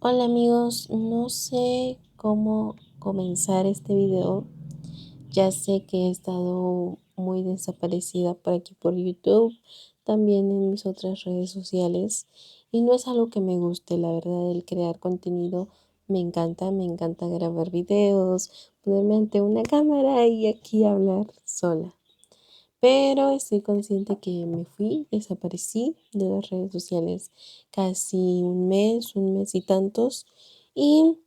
Hola amigos, no sé cómo comenzar este video. Ya sé que he estado muy desaparecida por aquí por YouTube, también en mis otras redes sociales y no es algo que me guste, la verdad, el crear contenido me encanta grabar videos, ponerme ante una cámara y aquí hablar sola. Pero estoy consciente que me fui, desaparecí de las redes sociales casi un mes y tantos. Y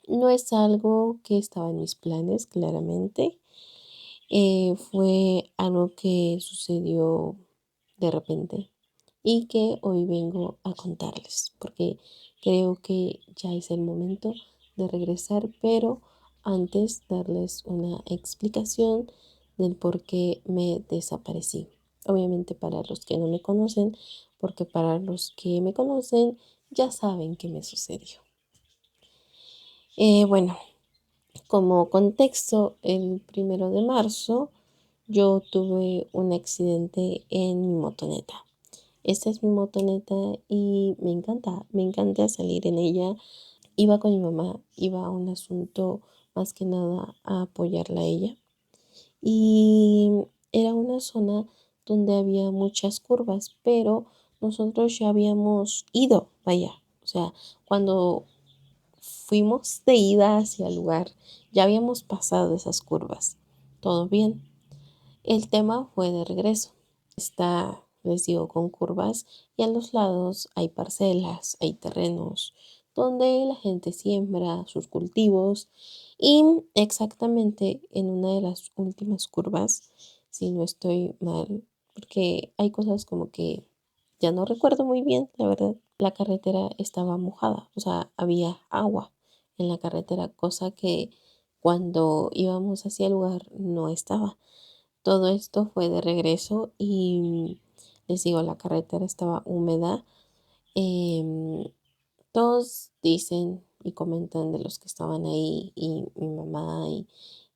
no es algo que estaba en mis planes, claramente. Fue algo que sucedió de repente y que hoy vengo a contarles, porque creo que ya es el momento de regresar, pero antes darles una explicación del por qué me desaparecí. Obviamente para los que no me conocen, porque para los que me conocen ya saben qué me sucedió. Bueno, como contexto, el 1 de marzo yo tuve un accidente en mi motoneta. Esta es mi motoneta y me encanta salir en ella. Iba con mi mamá, iba a un asunto más que nada a apoyarla a ella. Y era una zona donde había muchas curvas, pero nosotros ya habíamos ido, vaya. O sea, cuando fuimos de ida hacia el lugar, ya habíamos pasado esas curvas. Todo bien. El tema fue de regreso. Está, les digo, con curvas y a los lados hay parcelas, hay terrenos donde la gente siembra sus cultivos y exactamente en una de las últimas curvas, si no estoy mal, porque hay cosas como que ya no recuerdo muy bien, la verdad, la carretera estaba mojada, o sea, había agua en la carretera, cosa que cuando íbamos hacia el lugar no estaba. Todo esto fue de regreso y les digo, la carretera estaba húmeda. Em, Todos dicen y comentan de los que estaban ahí y mi mamá y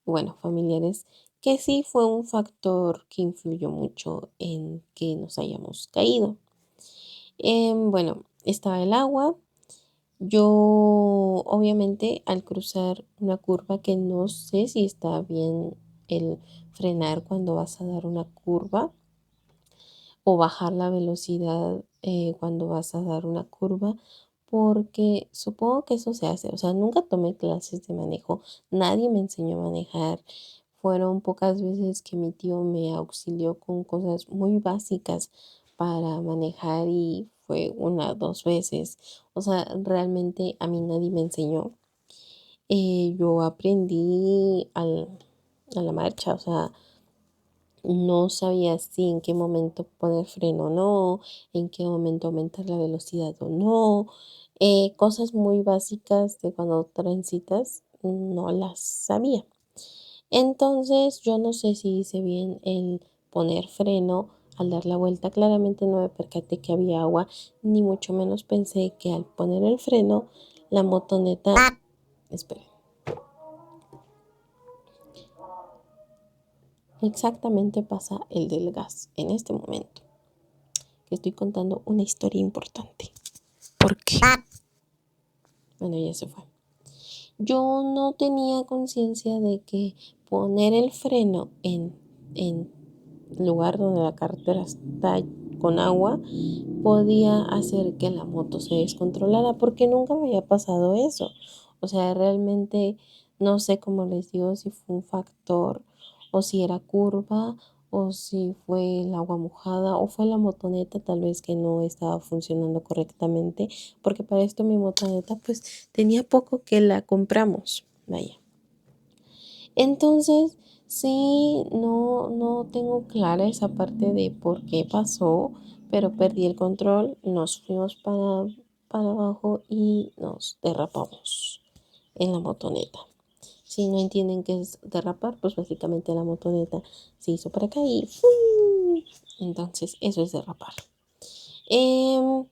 bueno, familiares, que sí fue un factor que influyó mucho en que nos hayamos caído. Bueno, estaba el agua. Yo obviamente al cruzar una curva que no sé si está bien el frenar cuando vas a dar una curva o bajar la velocidad cuando vas a dar una curva, porque supongo que eso se hace. O sea, nunca tomé clases de manejo, nadie me enseñó a manejar. Fueron pocas veces que mi tío me auxilió con cosas muy básicas para manejar y fue una, dos veces. O sea, realmente a mí nadie me enseñó. Yo aprendí a la marcha, o sea, no sabía si en qué momento poner freno o no, en qué momento aumentar la velocidad o no. Cosas muy básicas de cuando transitas no las sabía. Entonces yo no sé si hice bien el poner freno al dar la vuelta. Claramente no me percaté que había agua, ni mucho menos pensé que al poner el freno, la motoneta... Espera. Exactamente pasa el del gas en este momento, que estoy contando una historia importante. ¿Por qué? Bueno, ya se fue. Yo no tenía conciencia de que poner el freno en lugar donde la carretera está con agua podía hacer que la moto se descontrolara porque nunca me había pasado eso. O sea, realmente no sé cómo les digo si fue un factor o si era curva o si fue el agua mojada o fue la motoneta tal vez que no estaba funcionando correctamente, porque para esto mi motoneta pues tenía poco que la compramos, vaya. Entonces, sí, no tengo clara esa parte de por qué pasó, pero perdí el control, nos fuimos para abajo y nos derrapamos en la motoneta. Si no entienden qué es derrapar, pues básicamente la motoneta se hizo para acá y ¡fum! Entonces eso es derrapar. Em,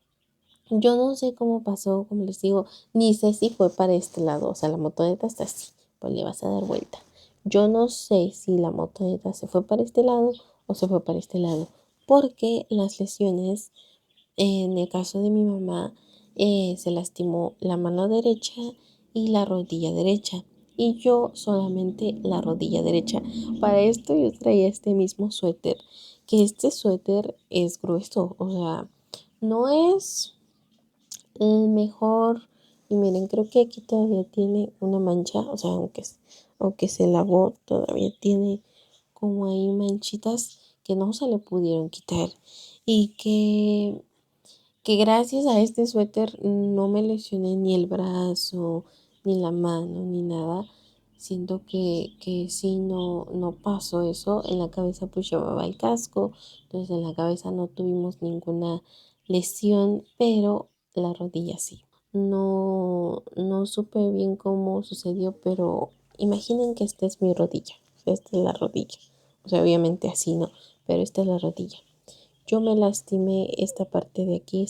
yo no sé cómo pasó, como les digo, ni sé si fue para este lado, o sea, la motoneta está así, pues le vas a dar vuelta. Yo no sé si la motoneta se fue para este lado o se fue para este lado, porque las lesiones, en el caso de mi mamá, se lastimó la mano derecha y la rodilla derecha. Y yo solamente la rodilla derecha. Para esto yo traía este mismo suéter, que este suéter es grueso, o sea, no es el mejor. Y miren, creo que aquí todavía tiene una mancha, o sea, aunque se lavó, todavía tiene como ahí manchitas que no se le pudieron quitar. Y que gracias a este suéter no me lesioné ni el brazo, ni la mano, ni nada. Siento que sí, no pasó eso. En la cabeza pues llevaba el casco, entonces en la cabeza no tuvimos ninguna lesión, pero la rodilla sí. No supe bien cómo sucedió, pero imaginen que esta es mi rodilla, esta es la rodilla. O sea, obviamente así no, pero esta es la rodilla. Yo me lastimé esta parte de aquí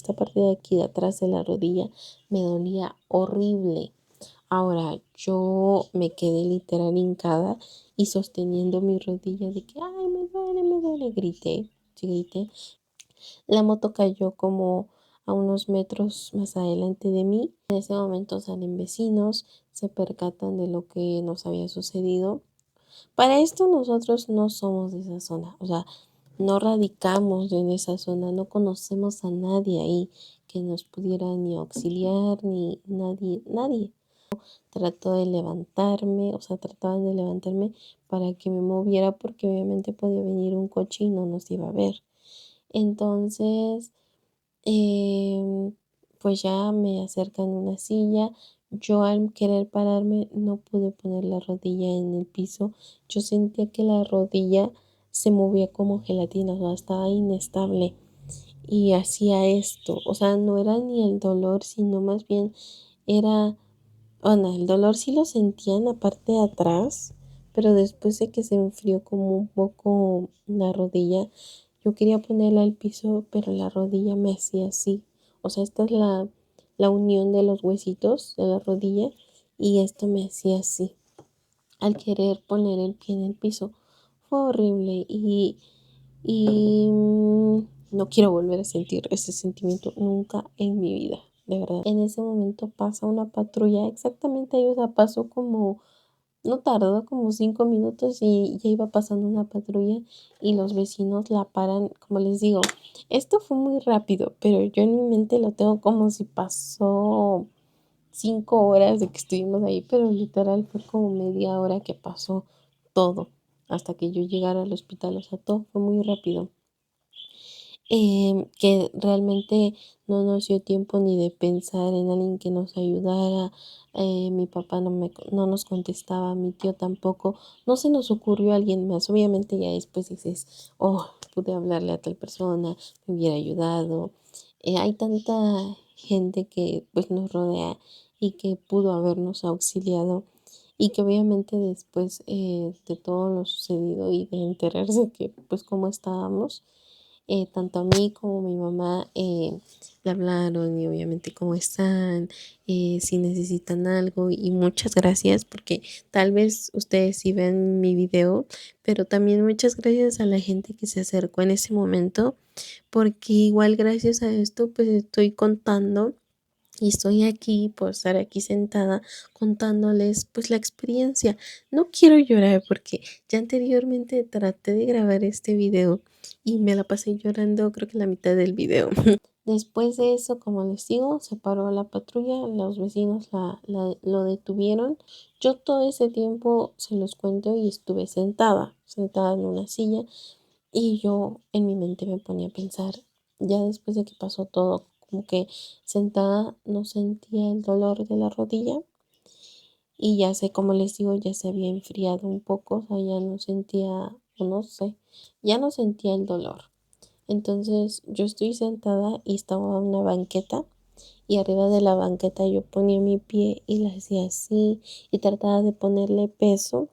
de atrás de la rodilla me dolía horrible. Ahora yo me quedé literal hincada y sosteniendo mi rodilla de que, ay, me duele, grité, sí grité. La moto cayó como a unos metros más adelante de mí. En ese momento salen vecinos, se percatan de lo que nos había sucedido. Para esto nosotros no somos de esa zona, o sea, no radicamos en esa zona, no conocemos a nadie ahí que nos pudiera ni auxiliar, ni nadie. Trató de levantarme, o sea, trataban de levantarme para que me moviera porque obviamente podía venir un coche y no nos iba a ver. Entonces, Em, pues ya me acercan una silla. Yo al querer pararme no pude poner la rodilla en el piso. Yo sentía que la rodilla se movía como gelatina, o sea, estaba inestable y hacía esto. O sea, no era ni el dolor, sino más bien era, bueno, el dolor sí lo sentía en la parte de atrás, pero después de que se enfrió como un poco la rodilla, yo quería ponerla al piso, pero la rodilla me hacía así. O sea, esta es la unión de los huesitos de la rodilla y esto me hacía así. Al querer poner el pie en el piso, fue horrible y no quiero volver a sentir ese sentimiento nunca en mi vida, de verdad. En ese momento pasa una patrulla, exactamente ahí, o sea, pasó como, no tardó como 5 minutos y ya iba pasando una patrulla y los vecinos la paran, como les digo, esto fue muy rápido, pero yo en mi mente lo tengo como si pasó 5 horas de que estuvimos ahí, pero literal fue como media hora que pasó todo hasta que yo llegara al hospital, o sea, todo fue muy rápido. Que realmente no nos dio tiempo ni de pensar en alguien que nos ayudara. Mi papá no nos contestaba, mi tío tampoco. No se nos ocurrió a alguien más. Obviamente ya después dices, oh, pude hablarle a tal persona, me hubiera ayudado. Hay tanta gente que pues nos rodea y que pudo habernos auxiliado y que obviamente después de todo lo sucedido y de enterarse que pues cómo estábamos, tanto a mí como a mi mamá le hablaron y obviamente cómo están, si necesitan algo y muchas gracias porque tal vez ustedes sí ven mi video, pero también muchas gracias a la gente que se acercó en ese momento porque igual gracias a esto pues estoy contando y estoy aquí por estar aquí sentada contándoles pues la experiencia. No quiero llorar porque ya anteriormente traté de grabar este video y me la pasé llorando creo que la mitad del video. Después de eso, como les digo, se paró la patrulla, los vecinos lo detuvieron. Yo todo ese tiempo se los cuento y estuve sentada en una silla y yo en mi mente me ponía a pensar, ya después de que pasó todo, como que sentada no sentía el dolor de la rodilla y ya sé, como les digo, ya se había enfriado un poco, o sea, ya no sentía, o no sé, ya no sentía el dolor. Entonces yo estoy sentada y estaba en una banqueta y arriba de la banqueta yo ponía mi pie y la hacía así y trataba de ponerle peso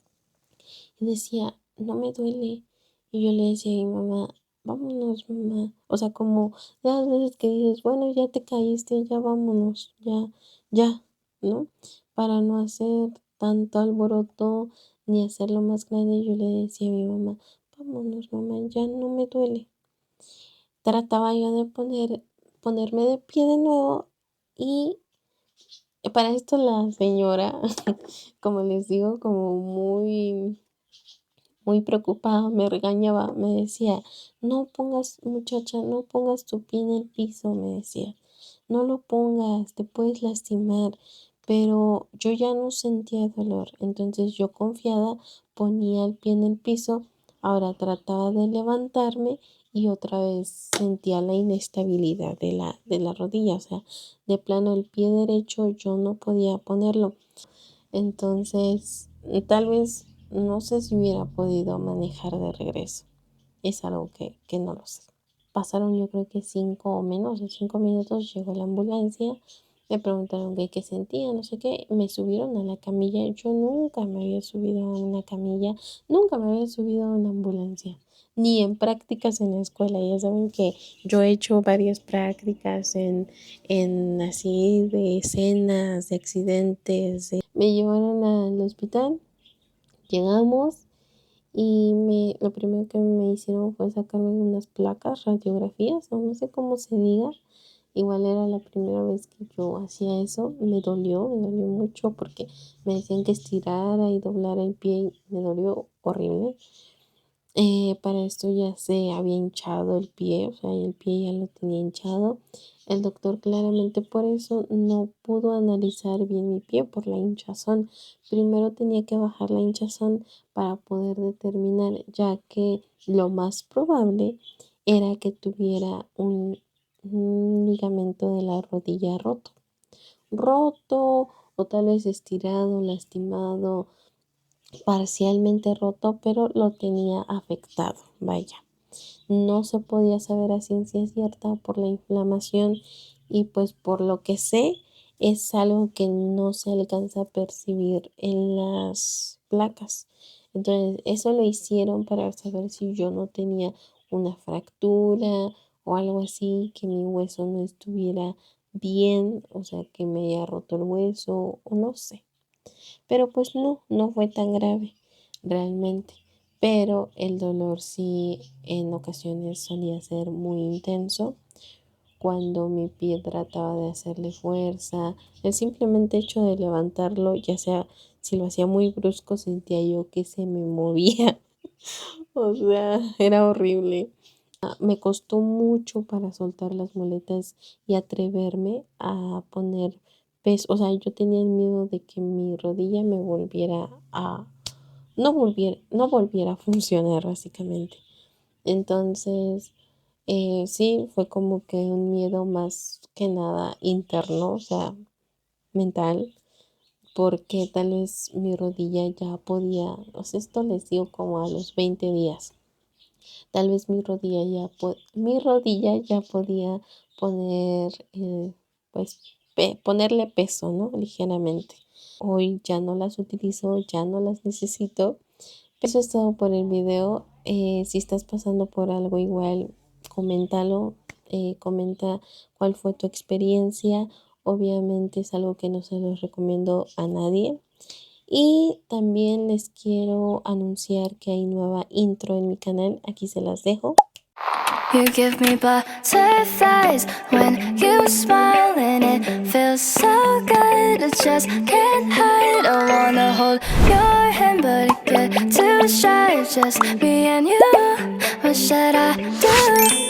y decía, no me duele. Y yo le decía a mi mamá, vámonos, mamá. O sea, como de las veces que dices, bueno, ya te caíste, ya vámonos, ya, ¿no? Para no hacer tanto alboroto ni hacerlo más grande, yo le decía a mi mamá, vámonos, mamá, ya no me duele. Trataba yo de ponerme de pie de nuevo Y para esto la señora, como les digo, como muy preocupada, me regañaba, me decía, no pongas, muchacha, no pongas tu pie en el piso, me decía, no lo pongas, te puedes lastimar. Pero yo ya no sentía dolor, entonces yo confiada ponía el pie en el piso, ahora trataba de levantarme y otra vez sentía la inestabilidad de la rodilla, o sea, de plano el pie derecho yo no podía ponerlo. Entonces, tal vez no sé si hubiera podido manejar de regreso. Es algo que no lo sé. Pasaron yo creo que 5 o menos de 5 minutos, llegó la ambulancia, me preguntaron qué sentía, no sé qué, me subieron a la camilla. Yo nunca me había subido a una camilla, nunca me había subido a una ambulancia, ni en prácticas en la escuela. Ya saben que yo he hecho varias prácticas en así de escenas, de accidentes. Me llevaron al hospital, llegamos. Y lo primero que me hicieron fue sacarme unas placas, radiografías, o no sé cómo se diga. Igual era la primera vez que yo hacía eso. Me dolió mucho porque me decían que estirara y doblara el pie. Y me dolió horrible. Para esto ya se había hinchado el pie, o sea, el pie ya lo tenía hinchado. El doctor claramente por eso no pudo analizar bien mi pie por la hinchazón. Primero tenía que bajar la hinchazón para poder determinar, ya que lo más probable era que tuviera un ligamento de la rodilla roto o tal vez estirado, lastimado, parcialmente roto, pero lo tenía afectado, vaya. No se podía saber a ciencia cierta por la inflamación y pues por lo que sé es algo que no se alcanza a percibir en las placas. Entonces eso lo hicieron para saber si yo no tenía una fractura o algo así, que mi hueso no estuviera bien, o sea, que me haya roto el hueso o no sé. Pero pues no fue tan grave realmente. Pero el dolor sí en ocasiones solía ser muy intenso cuando mi pie trataba de hacerle fuerza. El simplemente hecho de levantarlo, ya sea si lo hacía muy brusco, sentía yo que se me movía. O sea, era horrible. Me costó mucho para soltar las muletas y atreverme a poner peso. O sea, yo tenía el miedo de que mi rodilla me volviera a, no volviera a funcionar básicamente. Entonces, sí, fue como que un miedo más que nada interno, o sea, mental, porque tal vez mi rodilla ya podía, o sea, esto les digo como a los 20 días. Tal vez mi rodilla ya podía poner, pues, ponerle peso, ¿no? Ligeramente. Hoy ya no las utilizo, ya no las necesito. Eso es todo por el video. Si estás pasando por algo igual, coméntalo. Comenta cuál fue tu experiencia. Obviamente es algo que no se los recomiendo a nadie. Y también les quiero anunciar que hay nueva intro en mi canal. Aquí se las dejo. You give me butterflies when you smile, and it feels so good. I just can't hide. I wanna hold your hand, but it get too shy. Just me and you. What should I do?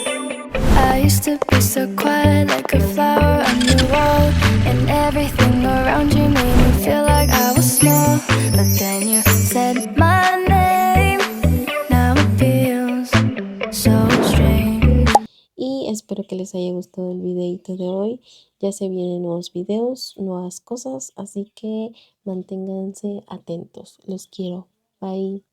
I used to be so quiet, like a flower on the wall, and everything around you made me feel like I was small. But then you said my name. Now it feels so strange. Y espero que les haya gustado el videito de hoy. Ya se vienen nuevos videos, nuevas cosas, así que manténganse atentos. Los quiero. Bye.